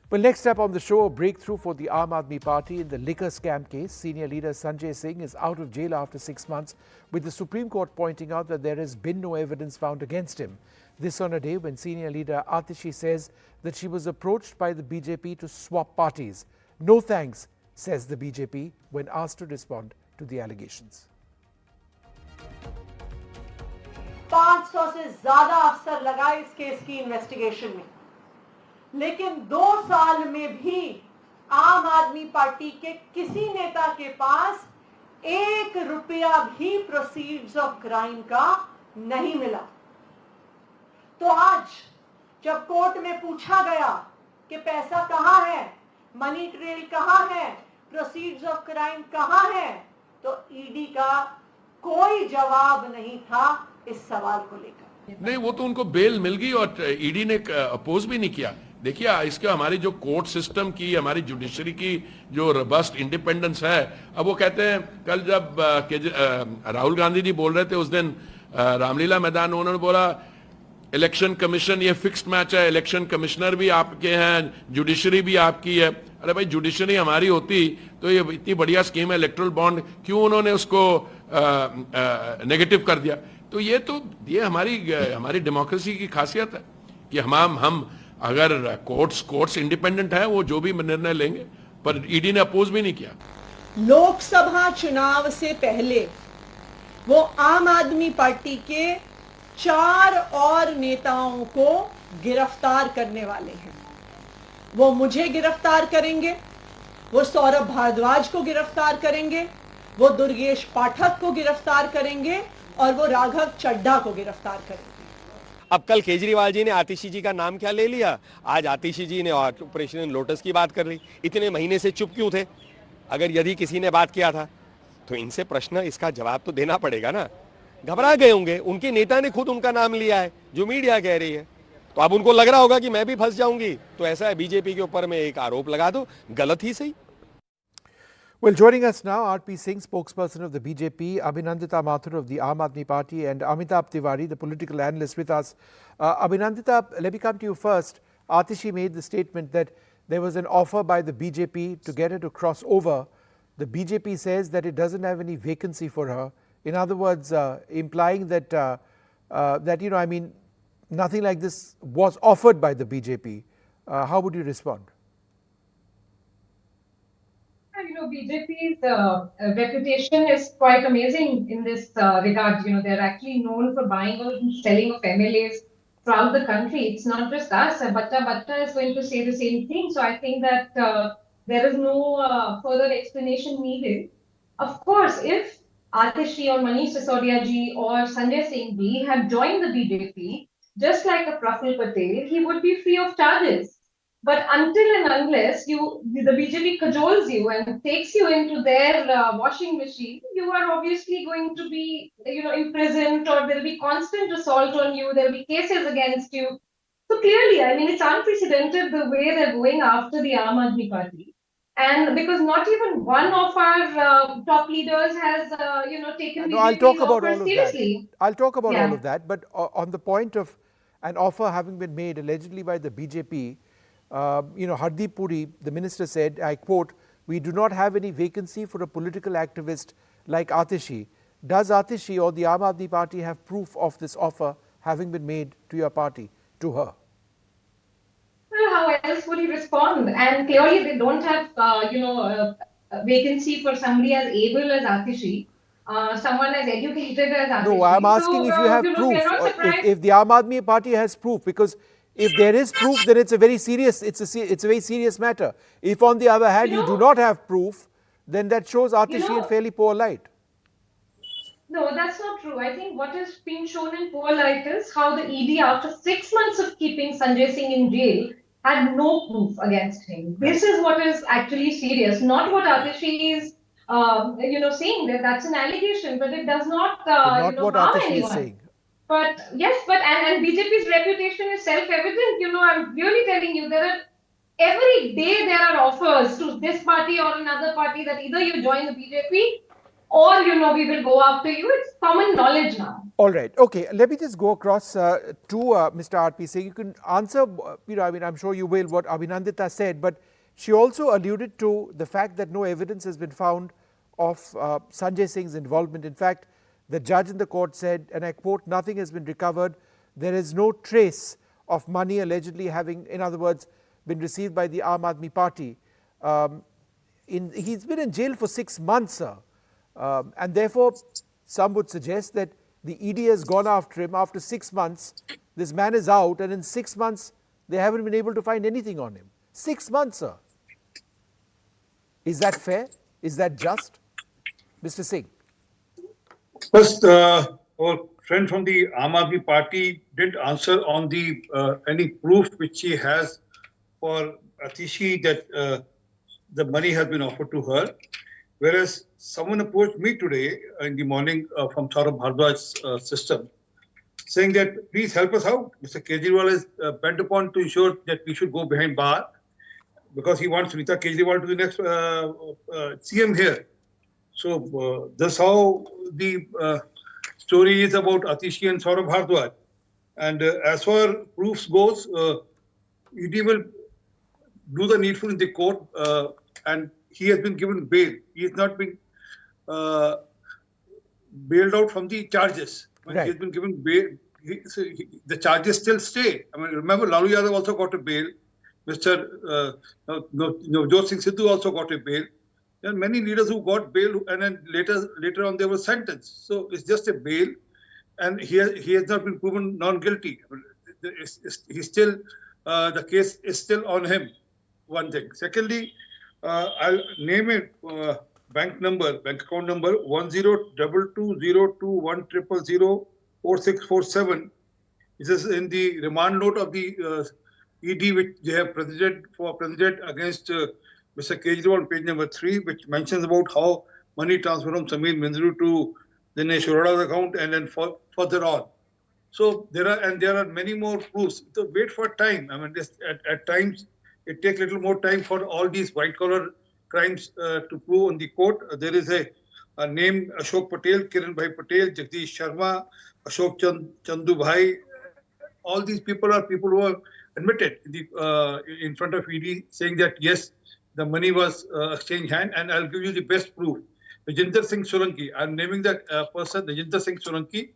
Well, next up on the show, a breakthrough for the Aam Aadmi Party in the liquor scam case. Senior leader Sanjay Singh is out of jail after 6 months, with the Supreme Court pointing out that there has been no evidence found against him. This on a day when senior leader Atishi says that she was approached by the BJP to swap parties. No thanks, says the BJP when asked to respond to the allegations. 500 से ज्यादा अफसर लगाए इस case की investigation में, लेकिन 2 साल में भी आम आदमी पार्टी के किसी नेता के पास 1 रुपया भी प्रोसीड्स ऑफ क्राइम का नहीं मिला। तो आज जब कोर्ट में पूछा गया कि पैसा कहां है, मनी ट्रेल कहां है, प्रोसीड्स ऑफ क्राइम कहां है, तो ईडी का कोई जवाब नहीं था इस सवाल को लेकर। नहीं, वो तो उनको बेल मिल गई और ईडी ने अपोज भी नहीं किया। देखिए, इसके हमारी जो कोर्ट सिस्टम की, हमारी जुडिशरी की जो रोबस्ट इंडिपेंडेंस है, अब वो कहते हैं, कल जब राहुल गांधी जी बोल रहे थे उस दिन रामलीला मैदान, उन्होंने बोला इलेक्शन कमीशन ये फिक्स्ड मैच है, इलेक्शन कमिश्नर भी आपके हैं, जुडिशरी भी आपकी है। अरे भाई, जुडिशरी हमारी होती तो ये इतनी बढ़िया स्कीम है इलेक्ट्रल बॉन्ड, क्यों उन्होंने उसको नेगेटिव कर दिया? तो ये हमारी डेमोक्रेसी की खासियत है कि हम अगर कोर्ट्स इंडिपेंडेंट है, वो जो भी निर्णय लेंगे, पर ईडी ने अपोज भी नहीं किया। लोकसभा चुनाव से पहले वो आम आदमी पार्टी के 4 और नेताओं को गिरफ्तार करने वाले हैं। वो मुझे गिरफ्तार करेंगे, वो सौरभ भारद्वाज को गिरफ्तार करेंगे, वो दुर्गेश पाठक को गिरफ्तार करेंगे और वो राघव चड्ढा को गिरफ्तार करेंगे। अब कल केजरीवाल जी ने आतिशी जी का नाम क्या ले लिया, आज आतिशी जी ने ऑपरेशन लोटस की बात कर ली। इतने महीने से चुप क्यों थे? अगर यदि किसी ने बात किया था तो इनसे प्रश्न, इसका जवाब तो देना पड़ेगा ना। घबरा गए होंगे, उनके नेता ने खुद उनका नाम लिया है, जो मीडिया कह रही है, तो अब उनको लग रहा होगा कि मैं भी फंस जाऊंगी। तो ऐसा है, बीजेपी के ऊपर में एक आरोप लगा दो, गलत ही सही। Well, joining us now, R.P. Singh, spokesperson of the BJP, Abhinandita Mathur of the Aam Aadmi Party, and Amitabh Tiwari, the political analyst, with us. Abhinandita, let me come to you first. Atishi made the statement that there was an offer by the BJP to get her to cross over. The BJP says that it doesn't have any vacancy for her. In other words, implying that, nothing like this was offered by the BJP. How would you respond? BJP's reputation is quite amazing in this regard. They're actually known for buying or selling of MLAs throughout the country. It's not just us. Batta is going to say the same thing. So I think that there is no further explanation needed. Of course, if Atishi or Manish Sisodia ji or Sanjay Singh ji had joined the BJP, just like a Praful Patel, he would be free of charges. But until and unless the BJP cajoles you and takes you into their washing machine, you are obviously going to be, imprisoned, or there will be constant assault on you. There will be cases against you. So clearly, it's unprecedented the way they're going after the Aam Aadmi Party. And because not even one of our top leaders has, taken the offer seriously. I'll talk about all of that. But on the point of an offer having been made allegedly by the BJP, Hardeep Puri, the minister, said, I quote, "We do not have any vacancy for a political activist like Atishi." Does Atishi or the Aam Aadmi Party have proof of this offer having been made to your party, to her? Well, how else would he respond? And clearly they don't have, a vacancy for somebody as able as Atishi, someone as educated as Atishi. No, I'm asking if you have proof, if the Aam Aadmi Party has proof, because if there is proof, then it's a very serious matter. If on the other hand you do not have proof, then that shows Atishi in fairly poor light. No, that's not true. I think what is being shown in poor light is how the ED, after 6 months of keeping Sanjay Singh in jail, had no proof against him. This is what is actually serious, not what Atishi is, saying. That's an allegation, but it does not, not what harm Atishi anyone. Is saying. But yes, and BJP's reputation is self-evident. I'm really telling you, every day there are offers to this party or another party that either you join the BJP or, we will go after you. It's common knowledge now. All right. Okay. Let me just go across to Mr. R.P. Singh. You can answer, I'm sure you will, what Abhinandita said, but she also alluded to the fact that no evidence has been found of Sanjay Singh's involvement. In fact, the judge in the court said, and I quote, nothing has been recovered. There is no trace of money allegedly having, in other words, been received by the Aam Aadmi Party. He's been in jail for 6 months, sir. And therefore, some would suggest that the ED has gone after him. After 6 months, this man is out, and in 6 months, they haven't been able to find anything on him. 6 months, sir. Is that fair? Is that just? Mr. Singh. First, our friend from the Aam Aadmi Party didn't answer on the any proof which she has for Atishi that the money has been offered to her. Whereas someone approached me today in the morning from Saurabh Bhardwaj's system, saying that please help us out. Mr. Kejriwal is bent upon to ensure that we should go behind bar because he wants Sunita Kejriwal to be the next CM here. So that's how the story is about Atishi and Saurabh Bhardwaj. And as far proofs goes, ED will do the needful in the court, and he has been given bail. He has not been bailed out from the charges. When he has been given bail, the charges still stay. I mean, remember, Lalu Yadav also got a bail. Mr. Navjot Singh Sidhu also got a bail. There are many leaders who got bail, and then later on they were sentenced. So it's just a bail, and he has not been proven non-guilty. He's still the case is still on him. One thing. Secondly, I'll name it bank account number 10220211004647. This is in the remand note of the ED which they have presented against Mr. Kejriwal on page number 3, which mentions about how money transferred from Samir Minzru to Dinesh Arora's account and then further on. So there are many more proofs. So wait for time. I mean, at times it takes a little more time for all these white-collar crimes to prove on the court. There is a name Ashok Patel, Kiran Bhai Patel, Jagdish Sharma, Ashok Chandu Bhai. All these people are people who are admitted in front of ED saying that yes, the money was exchanged hand, and I'll give you the best proof. Rajinder Singh Solanki, I'm naming that person, Rajinder Singh Solanki,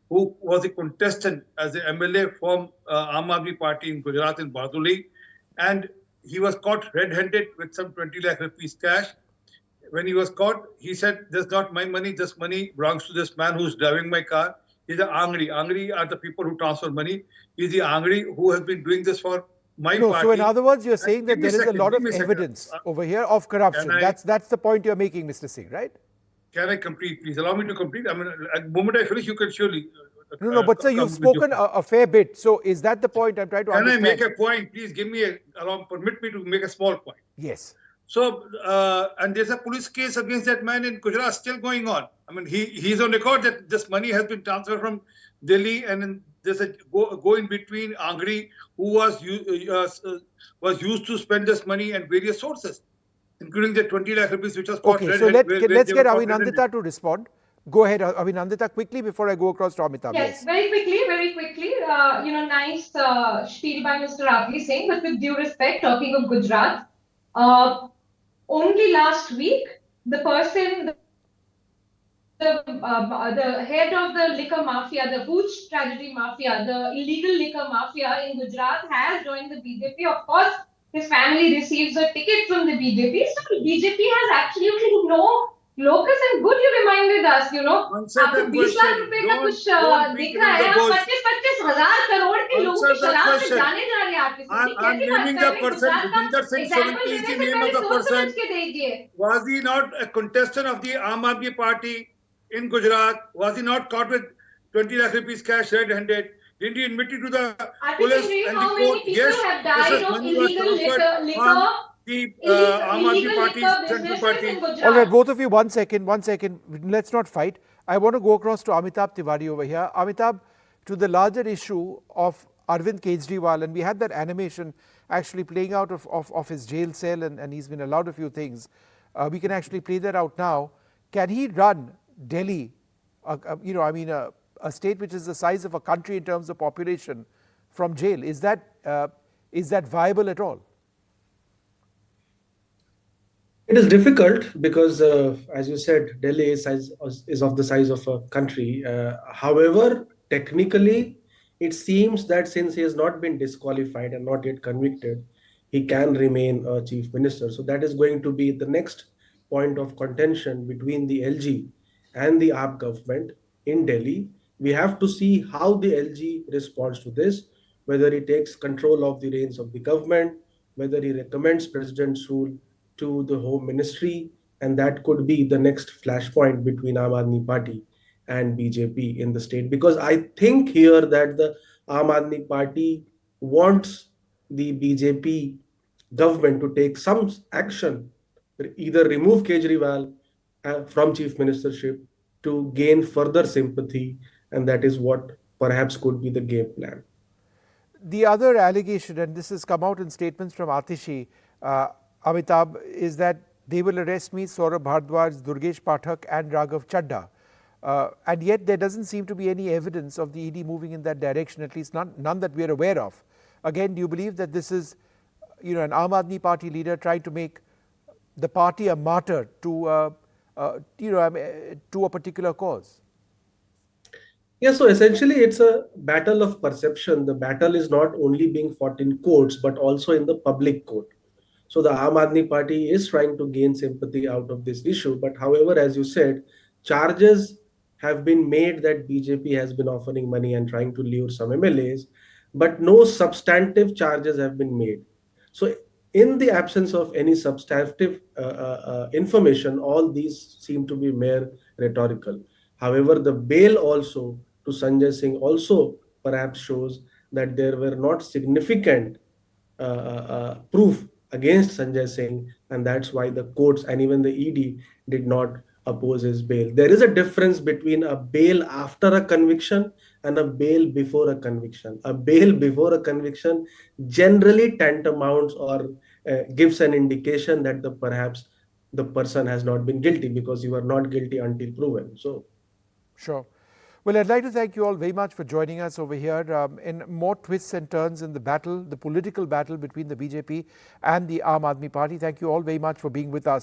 who was a contestant as an MLA from Aam Aadmi Party in Gujarat in Bardoli, and he was caught red-handed with some 20 lakh rupees cash. When he was caught, he said, "That's not my money. This money belongs to this man who's driving my car. He's an Angri. Angri are the people who transfer money. He's the Angri who has been doing this for my party." So in other words, you're saying that there is a lot of evidence over here of corruption. That's the point you're making, Mr. Singh, right? Can I complete, please? Allow me to complete. I mean, at the moment I finish, you can surely. No, but sir, you've spoken a fair bit. So is that the point I'm trying to understand? Can I make a point? Please give me permit me to make a small point. Yes. So, and there's a police case against that man in Gujarat still going on. I mean, he's on record that this money has been transferred from Delhi, and then there's a go in between Angri, who was used to spend this money and various sources, including the 20 lakh rupees which was caught. Okay, so let's get Abhinandita to respond. Go ahead, Abhinandita, quickly before I go across to Amitabh. Yes, very quickly. Nice spiel by Mr. Arvind Singh, but with due respect, talking of Gujarat, only last week, the person, the head of the liquor mafia, the Hooch tragedy mafia, the illegal liquor mafia in Gujarat has joined the BJP. Of course, his family receives a ticket from the BJP. So BJP has absolutely no locus, and good you reminded us, आपको 20 लाख रुपए का कुछ दिख रहा है, 25-25 हजार करोड़ के लोगों की शराब से जाने जा रहे हैं artist. I'm naming the person, Rajinder Singh Solanki is the name of the person. Was he not a contestant of the Aam Aadmi Party in Gujarat? Was he not caught with 20 lakh rupees cash red-handed? Didn't he admit it to the police and the court? Yes, this money was transferred from the Aam Aadmi Party's Central Party. All right, both of you, one second. Let's not fight. I want to go across to Amitabh Tiwari over here. Amitabh, to the larger issue of Arvind Kejriwal, and we had that animation actually playing out of his jail cell, and he's been allowed a few things. We can actually play that out now. can he run Delhi, a state which is the size of a country in terms of population, from jail? Is that viable at all? It is difficult because, as you said, Delhi is of the size of a country. However, technically, it seems that since he has not been disqualified and not yet convicted, he can remain a chief minister. So that is going to be the next point of contention between the LG and the AAP government in Delhi. We have to see how the LG responds to this, whether he takes control of the reins of the government, whether he recommends President's rule to the Home Ministry, and that could be the next flashpoint between Aam Aadmi Party and BJP in the state. Because I think here that the Aam Aadmi Party wants the BJP government to take some action, either remove Kejriwal from chief ministership to gain further sympathy, and that is what perhaps could be the game plan. The other allegation, and this has come out in statements from Atishi, Amitabh, is that they will arrest me, Saurabh Bhardwaj, Durgesh Pathak and Raghav Chadda. And yet there doesn't seem to be any evidence of the ED moving in that direction, at least none that we are aware of. Again, do you believe that this is an Aam Aadmi Party leader trying to make the party a martyr to a particular cause? Yeah, so essentially it's a battle of perception. The battle is not only being fought in courts, but also in the public court. So the Aam Aadmi Party is trying to gain sympathy out of this issue. But however, as you said, charges have been made that BJP has been offering money and trying to lure some MLAs, but no substantive charges have been made. So in the absence of any substantive information, all these seem to be mere rhetorical. However, the bail also to Sanjay Singh also perhaps shows that there were not significant proof against Sanjay Singh, and that's why the courts and even the ED did not oppose his bail. There is a difference between a bail after a conviction and a bail before a conviction. A bail before a conviction generally tantamounts or gives an indication that perhaps the person has not been guilty, because you are not guilty until proven. So, sure. Well, I'd like to thank you all very much for joining us over here in more twists and turns in the battle, the political battle between the BJP and the Aam Aadmi Party. Thank you all very much for being with us.